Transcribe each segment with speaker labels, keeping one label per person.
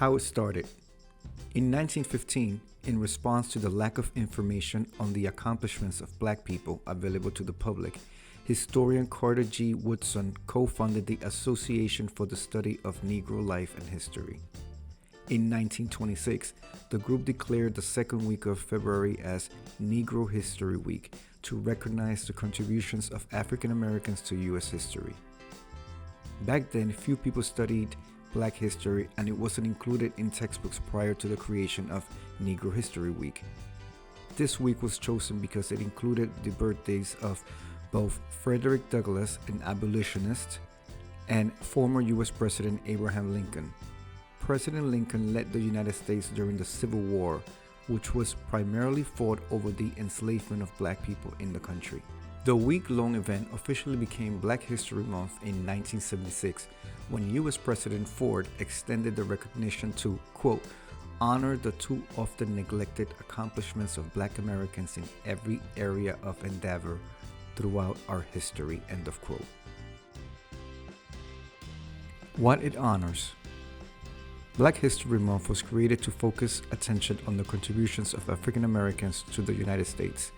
Speaker 1: How it started. In 1915, in response to the lack of information on the accomplishments of black people available to the public, historian Carter G. Woodson co-founded the Association for the Study of Negro Life and History. In 1926, the group declared the second week of February as Negro History Week to recognize the contributions of African Americans to U.S. history. Back then, few people studied Black history, and it wasn't included in textbooks prior to the creation of Negro History Week. This week was chosen because it included the birthdays of both Frederick Douglass, an abolitionist, and former U.S. President Abraham Lincoln. President Lincoln led the United States during the Civil War, which was primarily fought over the enslavement of black people in the country. The week-long event officially became Black History Month in 1976 when U.S. President Ford extended the recognition to, quote, honor the too often neglected accomplishments of black Americans in every area of endeavor throughout our history, end of quote. What it honors. Black History Month was created to focus attention on the contributions of African Americans to the United States.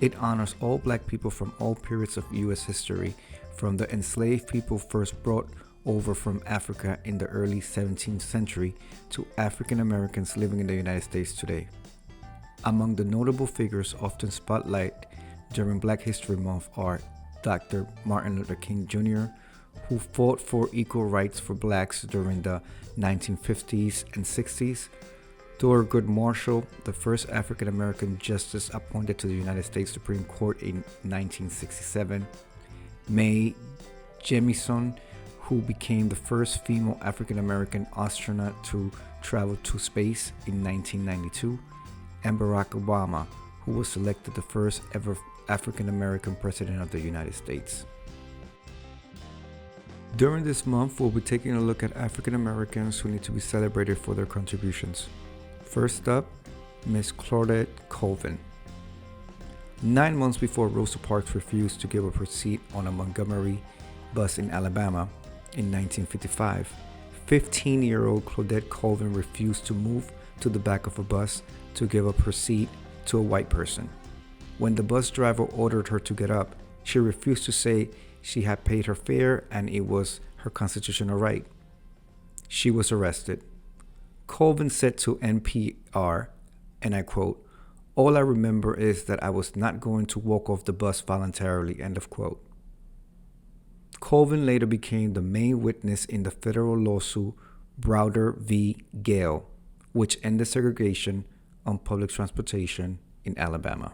Speaker 1: It honors all black people from all periods of U.S. history, from the enslaved people first brought over from Africa in the early 17th century to African Americans living in the United States today. Among the notable figures often spotlighted during Black History Month are Dr. Martin Luther King Jr., who fought for equal rights for blacks during the 1950s and 60s, Thurgood Marshall, the first African American justice appointed to the United States Supreme Court in 1967, Mae Jemison, who became the first female African American astronaut to travel to space in 1992, and Barack Obama, who was elected the first ever African American president of the United States. During this month, we'll be taking a look at African Americans who need to be celebrated for their contributions. First up, Miss Claudette Colvin. 9 months before Rosa Parks refused to give up her seat on a Montgomery bus in Alabama in 1955, 15-year-old Claudette Colvin refused to move to the back of a bus to give up her seat to a white person. When the bus driver ordered her to get up, she refused to say she had paid her fare and it was her constitutional right. She was arrested. Colvin said to NPR, and I quote, "All I remember is that I was not going to walk off the bus voluntarily," end of quote. Colvin later became the main witness in the federal lawsuit Browder v. Gale, which ended segregation on public transportation in Alabama.